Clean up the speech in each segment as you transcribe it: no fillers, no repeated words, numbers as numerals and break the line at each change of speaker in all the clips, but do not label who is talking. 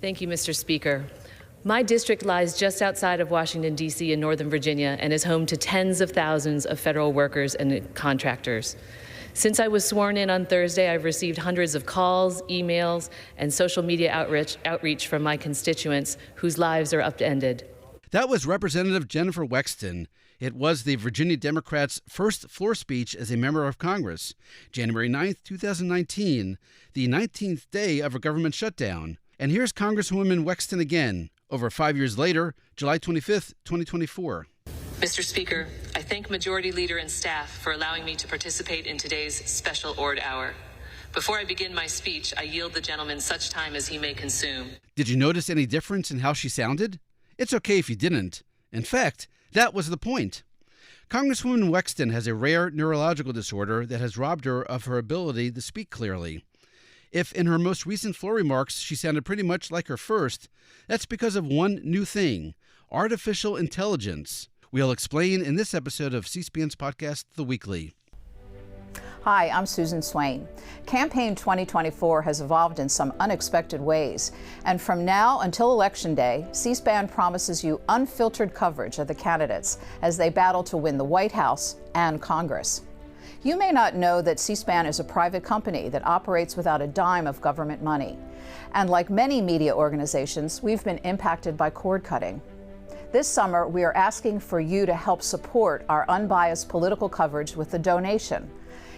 Thank you, Mr. Speaker. My district lies just outside of Washington, D.C. in Northern Virginia and is home to tens of thousands of federal workers and contractors. Since I was sworn in on Thursday, I've received hundreds of calls, emails, and social media outreach from my constituents whose lives are upended.
That was Representative Jennifer Wexton. It was the Virginia Democrats' first floor speech as a member of Congress, January 9th, 2019, the 19th day of a government shutdown. And here's Congresswoman Wexton again, over 5 years later, July 25th, 2024.
Mr. Speaker, I thank Majority Leader and staff for allowing me to participate in today's special Ord Hour. Before I begin my speech, I yield the gentleman such time as he may consume.
Did you notice any difference in how she sounded? It's okay if you didn't. In fact, that was the point. Congresswoman Wexton has a rare neurological disorder that has robbed her of her ability to speak clearly. If in her most recent floor remarks she sounded pretty much like her first, that's because of one new thing: artificial intelligence. We'll explain in this episode of C-SPAN's podcast, The Weekly.
Hi, I'm Susan Swain. Campaign 2024 has evolved in some unexpected ways. And from now until Election Day, C-SPAN promises you unfiltered coverage of the candidates as they battle to win the White House and Congress. You may not know that C-SPAN is a private company that operates without a dime of government money. And like many media organizations, we've been impacted by cord cutting. This summer, we are asking for you to help support our unbiased political coverage with a donation.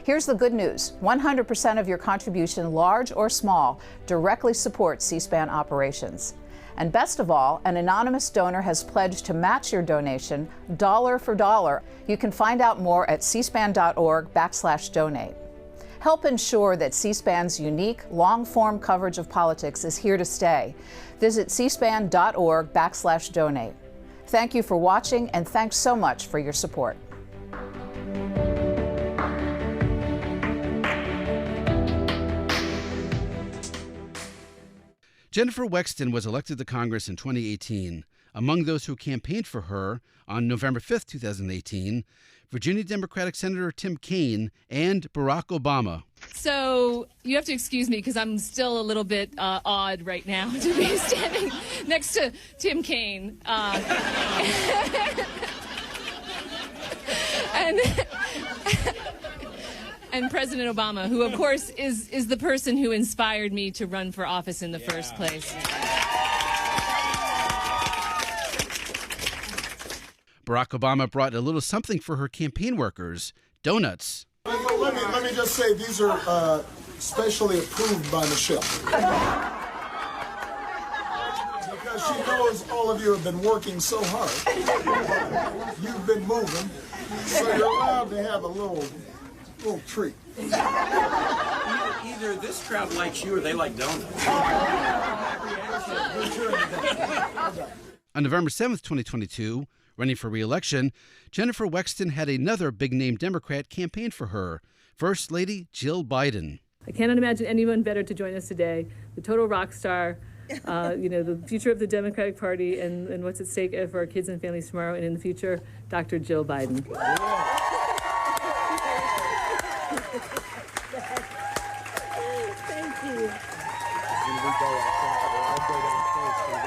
Here's the good news: 100% of your contribution, large or small, directly supports C-SPAN operations. And best of all, an anonymous donor has pledged to match your donation dollar for dollar. You can find out more at cspan.org/donate. Help ensure that C-SPAN's unique, long-form coverage of politics is here to stay. Visit cspan.org/donate. Thank you for watching, and thanks so much for your support.
Jennifer Wexton was elected to Congress in 2018. Among those who campaigned for her on November 5th, 2018, Virginia Democratic Senator Tim Kaine and Barack Obama.
So you have to excuse me because I'm still a little bit awed right now to be standing next to Tim Kaine. And President Obama, who, of course, is the person who inspired me to run for office in the first place.
Barack Obama brought a little something for her campaign workers: donuts.
Let me just say, these are specially approved by Michelle. Because she knows all of you have been working so hard. You've been moving, so you're allowed to have a little treat.
Either this crowd likes you or they like donuts.
On November 7th, 2022, running for re-election, Jennifer Wexton had another big-name Democrat campaign for her, First Lady Jill Biden.
I cannot imagine anyone better to join us today, the total rock star, the future of the Democratic Party and what's at stake for our kids and families tomorrow and in the future, Dr. Jill Biden.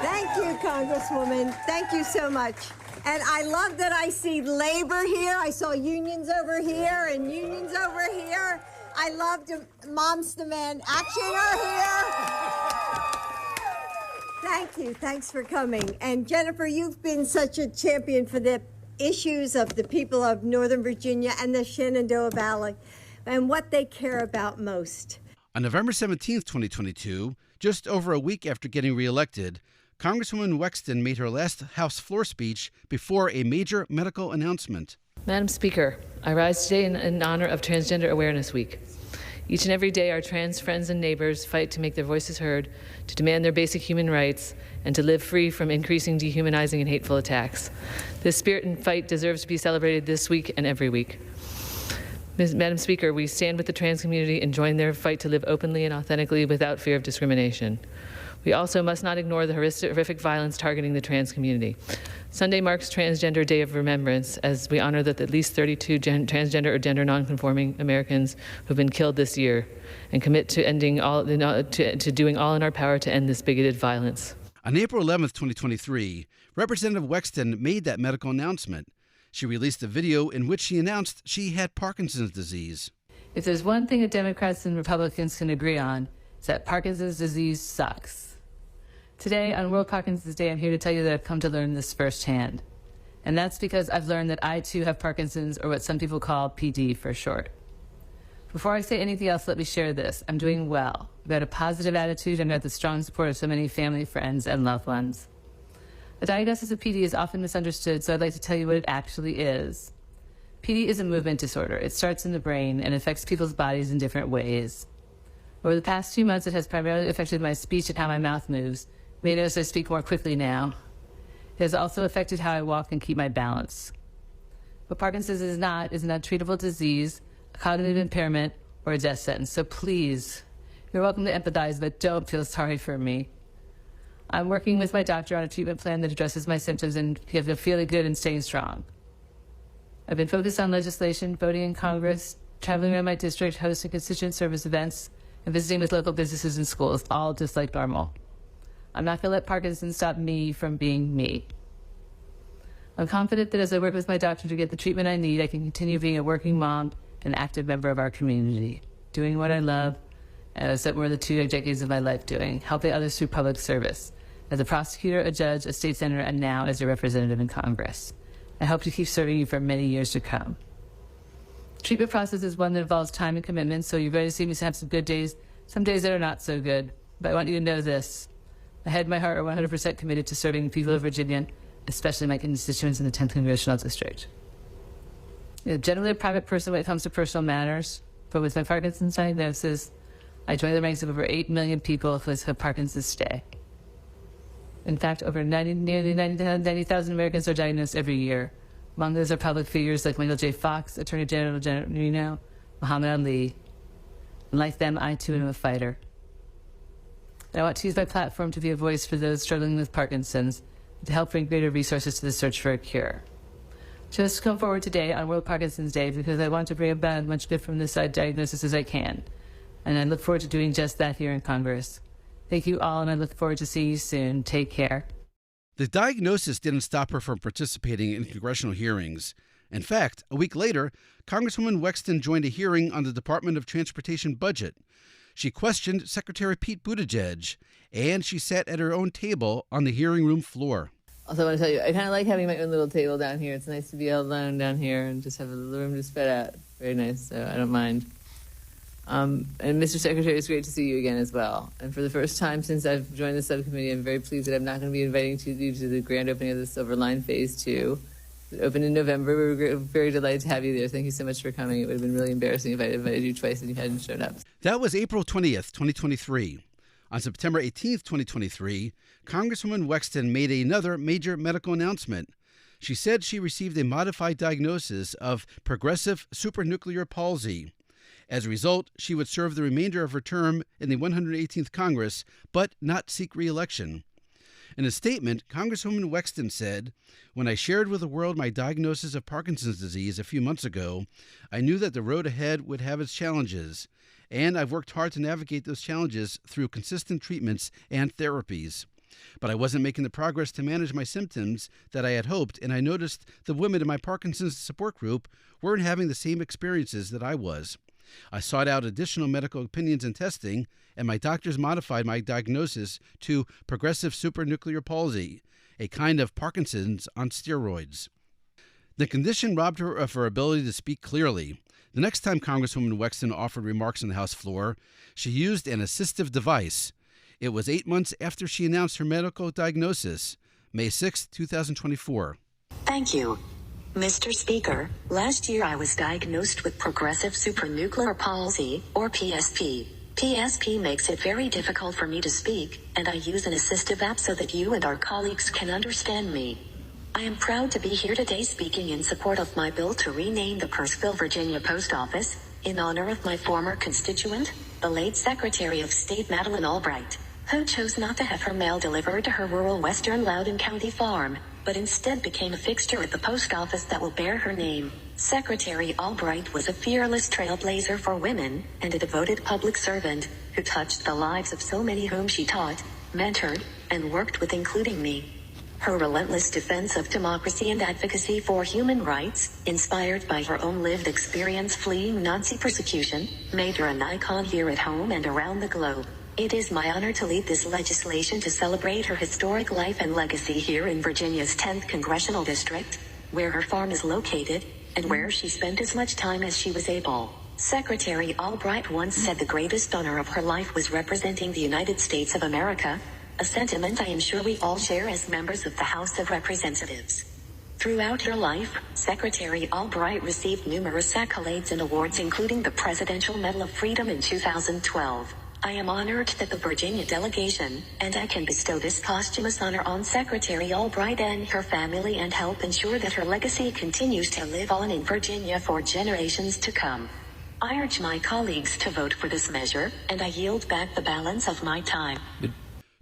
Thank you, Congresswoman. Thank you so much. And I love that I see labor here. I saw unions over here and unions over here. I loved Moms Demand Action are here. Thank you. Thanks for coming. And Jennifer, you've been such a champion for the issues of the people of Northern Virginia and the Shenandoah Valley and what they care about most.
On November 17th, 2022, just over a week after getting reelected, Congresswoman Wexton made her last House floor speech before a major medical announcement.
Madam Speaker, I rise today in honor of Transgender Awareness Week. Each and every day, our trans friends and neighbors fight to make their voices heard, to demand their basic human rights, and to live free from increasing dehumanizing and hateful attacks. This spirit and fight deserves to be celebrated this week and every week. Madam Speaker, we stand with the trans community and join their fight to live openly and authentically without fear of discrimination. We also must not ignore the horrific violence targeting the trans community. Sunday marks Transgender Day of Remembrance as we honor that at least 32 transgender or gender nonconforming Americans who've been killed this year and commit to ending all, to doing all in our power to end this bigoted violence.
On April 11th, 2023, Representative Wexton made that medical announcement. She released a video in which she announced she had Parkinson's disease.
If there's one thing that Democrats and Republicans can agree on, it's that Parkinson's disease sucks. Today, on World Parkinson's Day, I'm here to tell you that I've come to learn this firsthand. And that's because I've learned that I too have Parkinson's, or what some people call PD for short. Before I say anything else, let me share this. I'm doing well. I've got a positive attitude and got the strong support of so many family, friends, and loved ones. The diagnosis of PD is often misunderstood, so I'd like to tell you what it actually is. PD is a movement disorder. It starts in the brain and affects people's bodies in different ways. Over the past few months, it has primarily affected my speech and how my mouth moves. You may notice I speak more quickly now. It has also affected how I walk and keep my balance. What Parkinson's is not an untreatable disease, a cognitive impairment, or a death sentence. So please, you're welcome to empathize, but don't feel sorry for me. I'm working with my doctor on a treatment plan that addresses my symptoms and feeling good and staying strong. I've been focused on legislation, voting in Congress, traveling around my district, hosting constituent service events, and visiting with local businesses and schools, all just like normal. I'm not going to let Parkinson's stop me from being me. I'm confident that as I work with my doctor to get the treatment I need, I can continue being a working mom and active member of our community, doing what I love, as that were the 2 decades of my life doing, helping others through public service, as a prosecutor, a judge, a state senator, and now as a representative in Congress. I hope to keep serving you for many years to come. The treatment process is one that involves time and commitment, so you're going to see me have some good days, some days that are not so good. But I want you to know this. My head and my heart are 100% committed to serving the people of Virginia, especially my constituents in the 10th Congressional District. I'm generally a private person when it comes to personal matters, but with my Parkinson's diagnosis, I joined the ranks of over 8 million people who have Parkinson's today. In fact, over nearly 90,000 Americans are diagnosed every year. Among those are public figures like Michael J. Fox, Attorney General Reno, Muhammad Ali. And like them, I too am a fighter. And I want to use my platform to be a voice for those struggling with Parkinson's, to help bring greater resources to the search for a cure. Just come forward today on World Parkinson's Day because I want to bring about as much good from this diagnosis as I can. And I look forward to doing just that here in Congress. Thank you all, and I look forward to seeing you soon. Take care.
The diagnosis didn't stop her from participating in congressional hearings. In fact, a week later, Congresswoman Wexton joined a hearing on the Department of Transportation budget. She questioned Secretary Pete Buttigieg, and she sat at her own table on the hearing room floor.
Also, I want to tell you, I kind of like having my own little table down here. It's nice to be all alone down here and just have a little room to spread out. Very nice, so I don't mind. And Mr. Secretary, it's great to see you again as well. And for the first time since I've joined the subcommittee, I'm very pleased that I'm not going to be inviting you to the grand opening of the Silver Line Phase 2. It opened in November. We were very delighted to have you there. Thank you so much for coming. It would have been really embarrassing if I invited you twice and you hadn't shown up.
That was April 20th, 2023. On September 18th, 2023, Congresswoman Wexton made another major medical announcement. She said she received a modified diagnosis of progressive supranuclear palsy. As a result, she would serve the remainder of her term in the 118th Congress, but not seek re-election. In a statement, Congresswoman Wexton said, "When I shared with the world my diagnosis of Parkinson's disease a few months ago, I knew that the road ahead would have its challenges, and I've worked hard to navigate those challenges through consistent treatments and therapies. But I wasn't making the progress to manage my symptoms that I had hoped, and I noticed the women in my Parkinson's support group weren't having the same experiences that I was. I sought out additional medical opinions and testing, and my doctors modified my diagnosis to progressive supranuclear palsy, a kind of Parkinson's on steroids." The condition robbed her of her ability to speak clearly. The next time Congresswoman Wexton offered remarks on the House floor, she used an assistive device. It was 8 months after she announced her medical diagnosis, May 6, 2024.
Thank you, Mr. Speaker. Last year I was diagnosed with progressive supranuclear palsy, or PSP. PSP makes it very difficult for me to speak, and I use an assistive app so that you and our colleagues can understand me. I am proud to be here today speaking in support of my bill to rename the Purcellville, Virginia Post Office, in honor of my former constituent, the late Secretary of State Madeleine Albright, who chose not to have her mail delivered to her rural western Loudoun County farm, but instead became a fixture at the post office that will bear her name. Secretary Albright was a fearless trailblazer for women and a devoted public servant who touched the lives of so many whom she taught, mentored, and worked with, including me. Her relentless defense of democracy and advocacy for human rights, inspired by her own lived experience fleeing Nazi persecution, made her an icon here at home and around the globe. It is my honor to lead this legislation to celebrate her historic life and legacy here in Virginia's 10th Congressional District, where her farm is located, and where she spent as much time as she was able. Secretary Albright once said the greatest honor of her life was representing the United States of America, a sentiment I am sure we all share as members of the House of Representatives. Throughout her life, Secretary Albright received numerous accolades and awards, including the Presidential Medal of Freedom in 2012. I am honored that the Virginia delegation and I can bestow this posthumous honor on Secretary Albright and her family and help ensure that her legacy continues to live on in Virginia for generations to come. I urge my colleagues to vote for this measure, and I yield back the balance of my time.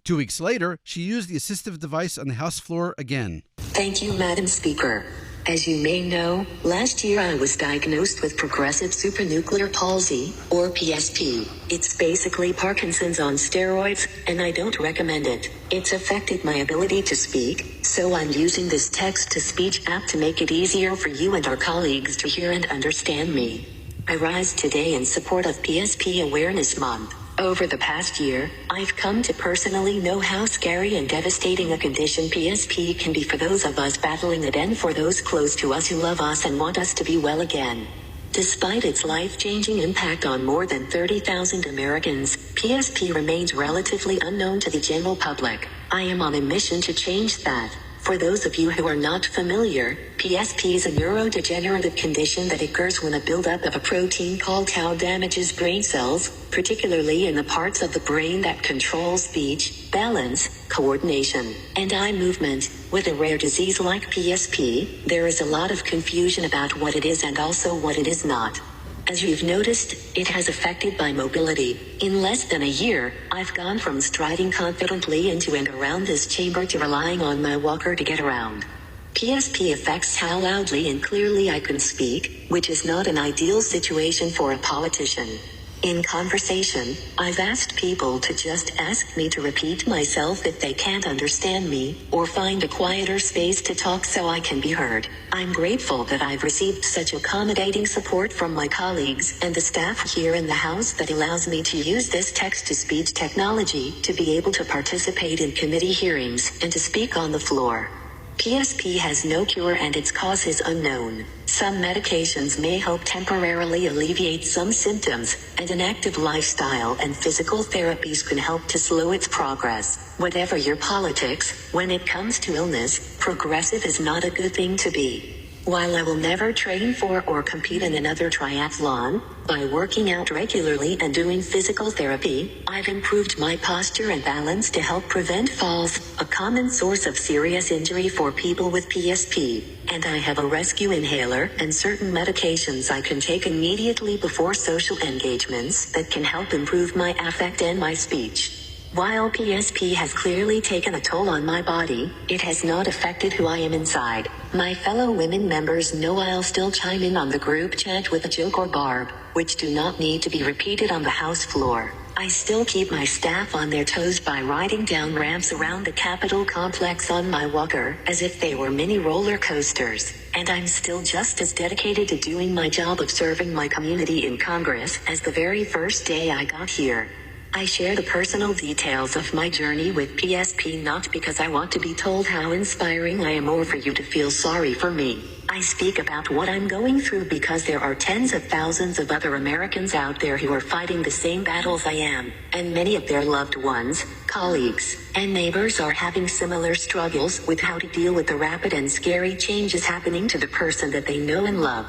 2 weeks later, she used the assistive device on the House floor again.
Thank you, Madam Speaker. As you may know, last year I was diagnosed with progressive supranuclear palsy, or PSP. It's basically Parkinson's on steroids, and I don't recommend it. It's affected my ability to speak, so I'm using this text-to-speech app to make it easier for you and our colleagues to hear and understand me. I rise today in support of PSP Awareness Month. Over the past year, I've come to personally know how scary and devastating a condition PSP can be for those of us battling it and for those close to us who love us and want us to be well again. Despite its life-changing impact on more than 30,000 Americans, PSP remains relatively unknown to the general public. I am on a mission to change that. For those of you who are not familiar, PSP is a neurodegenerative condition that occurs when a buildup of a protein called tau damages brain cells, particularly in the parts of the brain that control speech, balance, coordination, and eye movement. With a rare disease like PSP, there is a lot of confusion about what it is and also what it is not. As you've noticed, it has affected my mobility. In less than a year, I've gone from striding confidently into and around this chamber to relying on my walker to get around. PSP affects how loudly and clearly I can speak, which is not an ideal situation for a politician. In conversation, I've asked people to just ask me to repeat myself if they can't understand me, or find a quieter space to talk so I can be heard. I'm grateful that I've received such accommodating support from my colleagues and the staff here in the House that allows me to use this text-to-speech technology to be able to participate in committee hearings and to speak on the floor. PSP has no cure and its cause is unknown. Some medications may help temporarily alleviate some symptoms, and an active lifestyle and physical therapies can help to slow its progress. Whatever your politics, when it comes to illness, progressive is not a good thing to be. While I will never train for or compete in another triathlon, by working out regularly and doing physical therapy, I've improved my posture and balance to help prevent falls, a common source of serious injury for people with PSP. And I have a rescue inhaler and certain medications I can take immediately before social engagements that can help improve my affect and my speech. While PSP has clearly taken a toll on my body, it has not affected who I am inside. My fellow women members know I'll still chime in on the group chat with a joke or barb, which do not need to be repeated on the House floor. I still keep my staff on their toes by riding down ramps around the Capitol complex on my walker, as if they were mini roller coasters. And I'm still just as dedicated to doing my job of serving my community in Congress as the very first day I got here. I share the personal details of my journey with PSP not because I want to be told how inspiring I am or for you to feel sorry for me. I speak about what I'm going through because there are tens of thousands of other Americans out there who are fighting the same battles I am, and many of their loved ones, colleagues, and neighbors are having similar struggles with how to deal with the rapid and scary changes happening to the person that they know and love.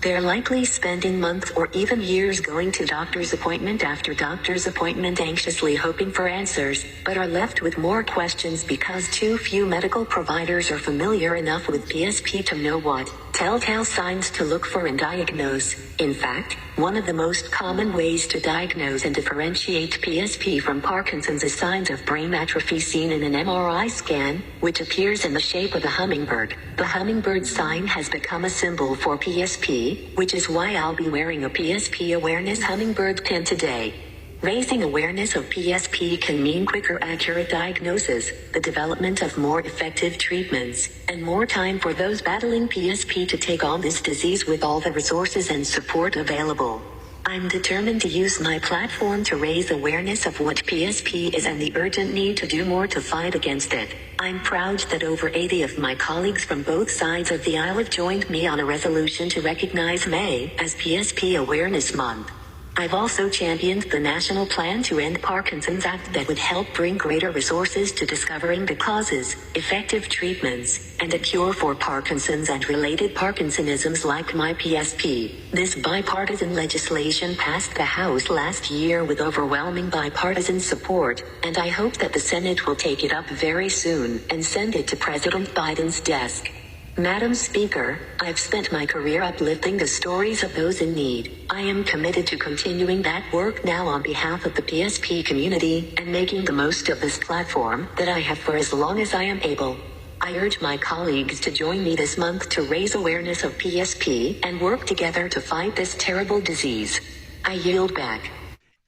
They're likely spending months or even years going to doctor's appointment after doctor's appointment anxiously hoping for answers, but are left with more questions because too few medical providers are familiar enough with PSP to know what Telltale signs to look for and diagnose. In fact, one of the most common ways to diagnose and differentiate PSP from Parkinson's is signs of brain atrophy seen in an MRI scan, which appears in the shape of a hummingbird. The hummingbird sign has become a symbol for PSP, which is why I'll be wearing a PSP Awareness Hummingbird pin today. Raising awareness of PSP can mean quicker, accurate diagnosis, the development of more effective treatments, and more time for those battling PSP to take on this disease with all the resources and support available. I'm determined to use my platform to raise awareness of what PSP is and the urgent need to do more to fight against it. I'm proud that over 80 of my colleagues from both sides of the aisle have joined me on a resolution to recognize May as PSP Awareness Month. I've also championed the national plan to end Parkinson's Act that would help bring greater resources to discovering the causes, effective treatments, and a cure for Parkinson's and related Parkinsonisms like my PSP. This bipartisan legislation passed the House last year with overwhelming bipartisan support, and I hope that the Senate will take it up very soon and send it to President Biden's desk. Madam Speaker, I've spent my career uplifting the stories of those in need. I am committed to continuing that work now on behalf of the PSP community and making the most of this platform that I have for as long as I am able. I urge my colleagues to join me this month to raise awareness of PSP and work together to fight this terrible disease. I yield back.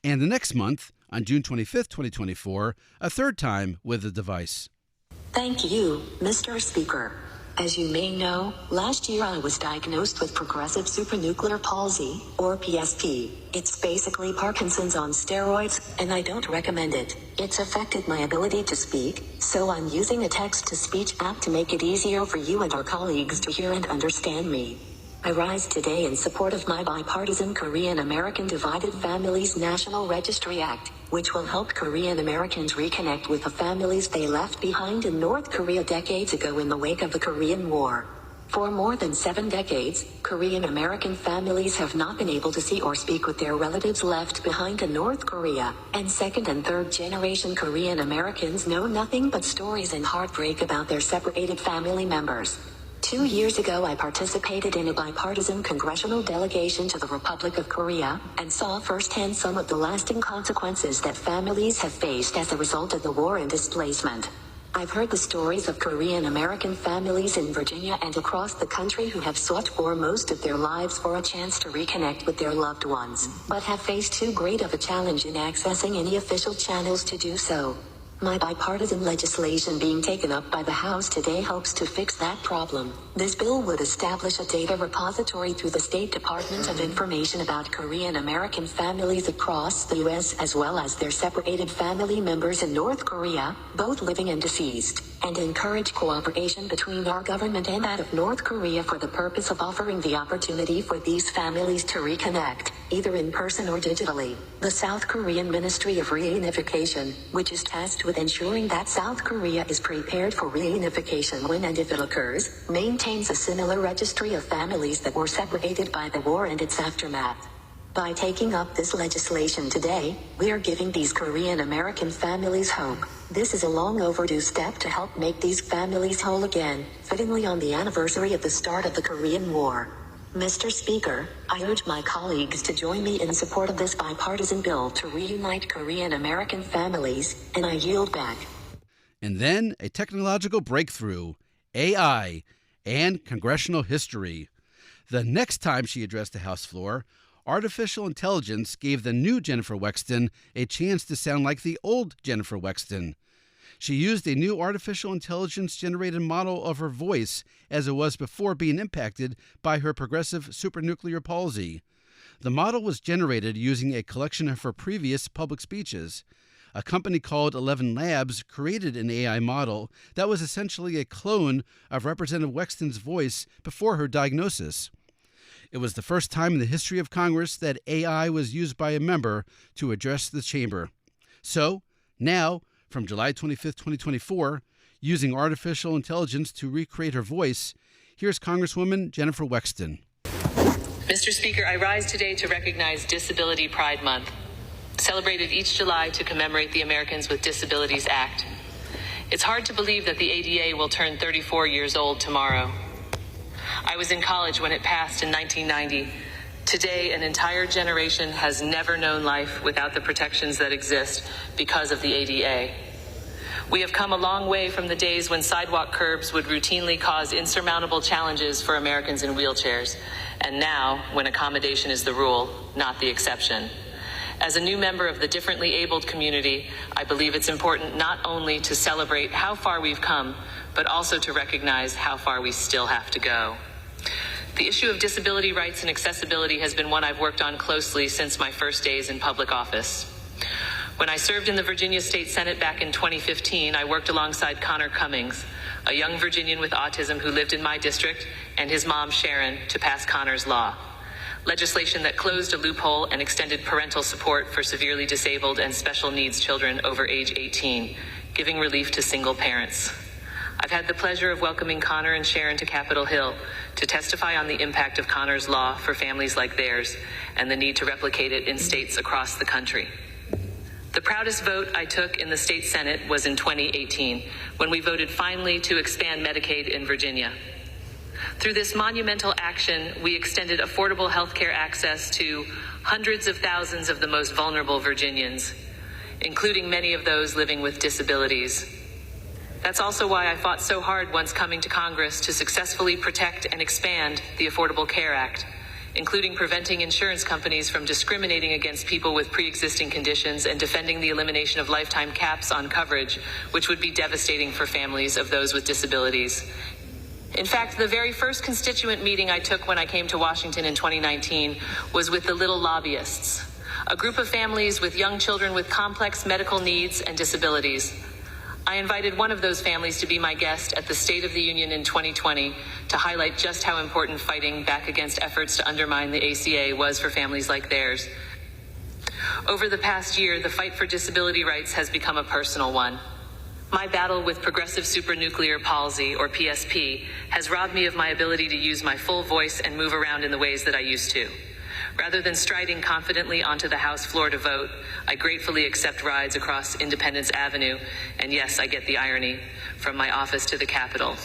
And the next month, on June 25th, 2024, a third time with the device.
Thank you, Mr. Speaker. As you may know, last year I was diagnosed with progressive supranuclear palsy, or PSP. It's basically Parkinson's on steroids, and I don't recommend it. It's affected my ability to speak, so I'm using a text-to-speech app to make it easier for you and our colleagues to hear and understand me. I rise today in support of my bipartisan Korean American Divided Families National Registry Act, which will help Korean Americans reconnect with the families they left behind in North Korea decades ago in the wake of the Korean War. For more than 7 decades, Korean American families have not been able to see or speak with their relatives left behind in North Korea, and second and third generation Korean Americans know nothing but stories and heartbreak about their separated family members. 2 years ago, I participated in a bipartisan congressional delegation to the Republic of Korea and saw firsthand some of the lasting consequences that families have faced as a result of the war and displacement. I've heard the stories of Korean American families in Virginia and across the country who have sought for most of their lives for a chance to reconnect with their loved ones, but have faced too great of a challenge in accessing any official channels to do so. My bipartisan legislation being taken up by the House today hopes to fix that problem. This bill would establish a data repository through the State Department of Information about Korean American families across the U.S. as well as their separated family members in North Korea, both living and deceased, and encourage cooperation between our government and that of North Korea for the purpose of offering the opportunity for these families to reconnect, either in person or digitally. The South Korean Ministry of Reunification, which is tasked with ensuring that South Korea is prepared for reunification when and if it occurs, maintains a similar registry of families that were separated by the war and its aftermath. By taking up this legislation today, we are giving these Korean American families hope. This is a long overdue step to help make these families whole again, fittingly on the anniversary of the start of the Korean War. Mr. Speaker, I urge my colleagues to join me in support of this bipartisan bill to reunite Korean American families, and I yield back.
And then a technological breakthrough, AI, and congressional history. The next time she addressed the House floor, artificial intelligence gave the new Jennifer Wexton a chance to sound like the old Jennifer Wexton. She used a new artificial intelligence-generated model of her voice as it was before being impacted by her progressive supranuclear palsy. The model was generated using a collection of her previous public speeches. A company called 11 Labs created an AI model that was essentially a clone of Representative Wexton's voice before her diagnosis. It was the first time in the history of Congress that AI was used by a member to address the chamber. So, now, from July 25th, 2024, using artificial intelligence to recreate her voice, here's Congresswoman Jennifer Wexton.
Mr. Speaker, I rise today to recognize Disability Pride Month, celebrated each July to commemorate the Americans with Disabilities Act. It's hard to believe that the ADA will turn 34 years old tomorrow. I was in college when it passed in 1990. Today, an entire generation has never known life without the protections that exist because of the ADA. We have come a long way from the days when sidewalk curbs would routinely cause insurmountable challenges for Americans in wheelchairs, and now, when accommodation is the rule, not the exception. As a new member of the differently abled community, I believe it's important not only to celebrate how far we've come, but also to recognize how far we still have to go. The issue of disability rights and accessibility has been one I've worked on closely since my first days in public office. When I served in the Virginia State Senate back in 2015, I worked alongside Connor Cummings, a young Virginian with autism who lived in my district, and his mom, Sharon, to pass Connor's Law, legislation that closed a loophole and extended parental support for severely disabled and special needs children over age 18, giving relief to single parents. I've had the pleasure of welcoming Connor and Sharon to Capitol Hill to testify on the impact of Connor's Law for families like theirs and the need to replicate it in states across the country. The proudest vote I took in the state Senate was in 2018, when we voted finally to expand Medicaid in Virginia. Through this monumental action, we extended affordable health care access to hundreds of thousands of the most vulnerable Virginians, including many of those living with disabilities. That's also why I fought so hard once coming to Congress to successfully protect and expand the Affordable Care Act, including preventing insurance companies from discriminating against people with pre-existing conditions and defending the elimination of lifetime caps on coverage, which would be devastating for families of those with disabilities. In fact, the very first constituent meeting I took when I came to Washington in 2019 was with the Little Lobbyists, a group of families with young children with complex medical needs and disabilities. I invited one of those families to be my guest at the State of the Union in 2020 to highlight just how important fighting back against efforts to undermine the ACA was for families like theirs. Over the past year, the fight for disability rights has become a personal one. My battle with progressive supranuclear palsy, or PSP, has robbed me of my ability to use my full voice and move around in the ways that I used to. Rather than striding confidently onto the House floor to vote, I gratefully accept rides across Independence Avenue, and yes, I get the irony, from my office to the Capitol.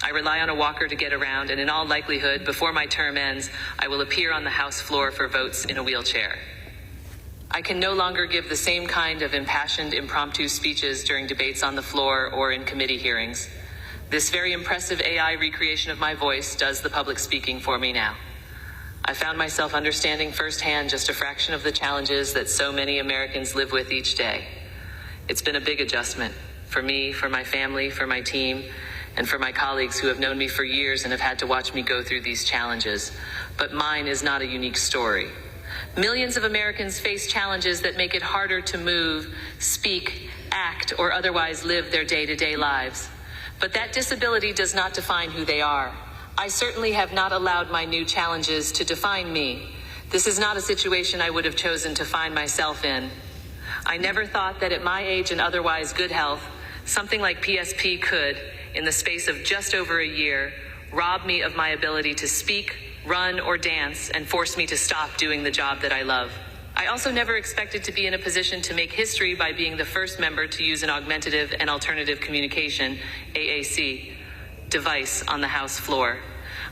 I rely on a walker to get around, and in all likelihood, before my term ends, I will appear on the House floor for votes in a wheelchair. I can no longer give the same kind of impassioned, impromptu speeches during debates on the floor or in committee hearings. This very impressive AI recreation of my voice does the public speaking for me now. I found myself understanding firsthand just a fraction of the challenges that so many Americans live with each day. It's been a big adjustment for me, for my family, for my team, and for my colleagues who have known me for years and have had to watch me go through these challenges. But mine is not a unique story. Millions of Americans face challenges that make it harder to move, speak, act, or otherwise live their day-to-day lives. But that disability does not define who they are. I certainly have not allowed my new challenges to define me. This is not a situation I would have chosen to find myself in. I never thought that at my age and otherwise good health, something like PSP could, in the space of just over a year, rob me of my ability to speak, run, or dance, and force me to stop doing the job that I love. I also never expected to be in a position to make history by being the first member to use an augmentative and alternative communication, AAC, device on the House floor.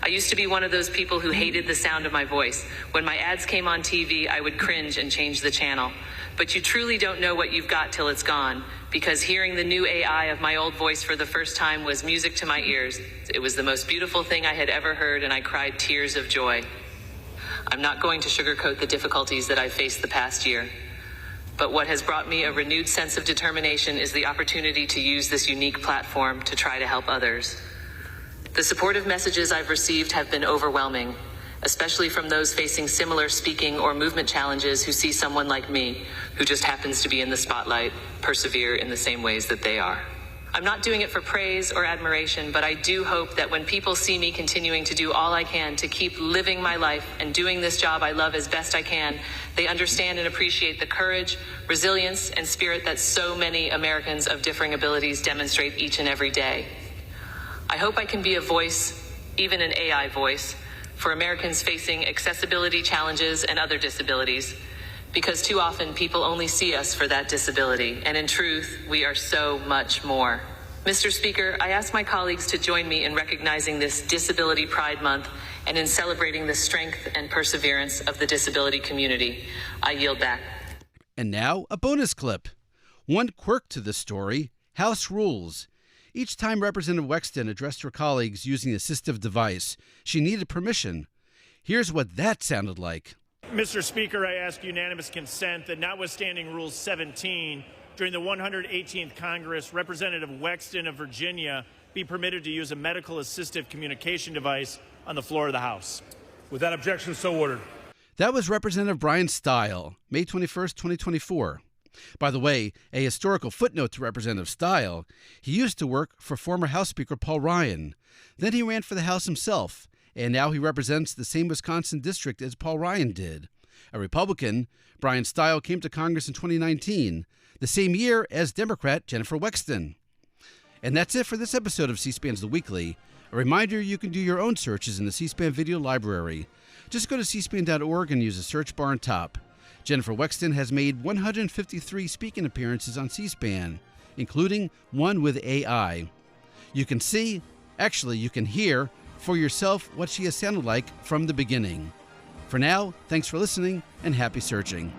I used to be one of those people who hated the sound of my voice. When my ads came on TV, I would cringe and change the channel. But you truly don't know what you've got till it's gone, because hearing the new AI of my old voice for the first time was music to my ears. It was the most beautiful thing I had ever heard, and I cried tears of joy. I'm not going to sugarcoat the difficulties that I've faced the past year. But what has brought me a renewed sense of determination is the opportunity to use this unique platform to try to help others. The supportive messages I've received have been overwhelming, especially from those facing similar speaking or movement challenges who see someone like me, who just happens to be in the spotlight, persevere in the same ways that they are. I'm not doing it for praise or admiration, but I do hope that when people see me continuing to do all I can to keep living my life and doing this job I love as best I can, they understand and appreciate the courage, resilience, and spirit that so many Americans of differing abilities demonstrate each and every day. I hope I can be a voice, even an AI voice, for Americans facing accessibility challenges and other disabilities, because too often people only see us for that disability, and in truth, we are so much more. Mr. Speaker, I ask my colleagues to join me in recognizing this Disability Pride Month and in celebrating the strength and perseverance of the disability community. I yield back.
And now, a bonus clip. One quirk to this story, House rules. Each time Representative Wexton addressed her colleagues using an assistive device, she needed permission. Here's what that sounded like.
Mr. Speaker, I ask unanimous consent that notwithstanding Rule 17, during the 118th Congress, Representative Wexton of Virginia be permitted to use a medical assistive communication device on the floor of the House.
Without objection, so ordered.
That was Representative Brian Stile, May 21st, 2024. By the way, a historical footnote to Representative Stile, he used to work for former House Speaker Paul Ryan. Then he ran for the House himself, and now he represents the same Wisconsin district as Paul Ryan did. A Republican, Brian Stile came to Congress in 2019, the same year as Democrat Jennifer Wexton. And that's it for this episode of C-SPAN's The Weekly. A reminder, you can do your own searches in the C-SPAN video library. Just go to cspan.org and use the search bar on top. Jennifer Wexton has made 153 speaking appearances on C-SPAN, including one with AI. You can see, actually you can hear, for yourself what she has sounded like from the beginning. For now, thanks for listening and happy searching.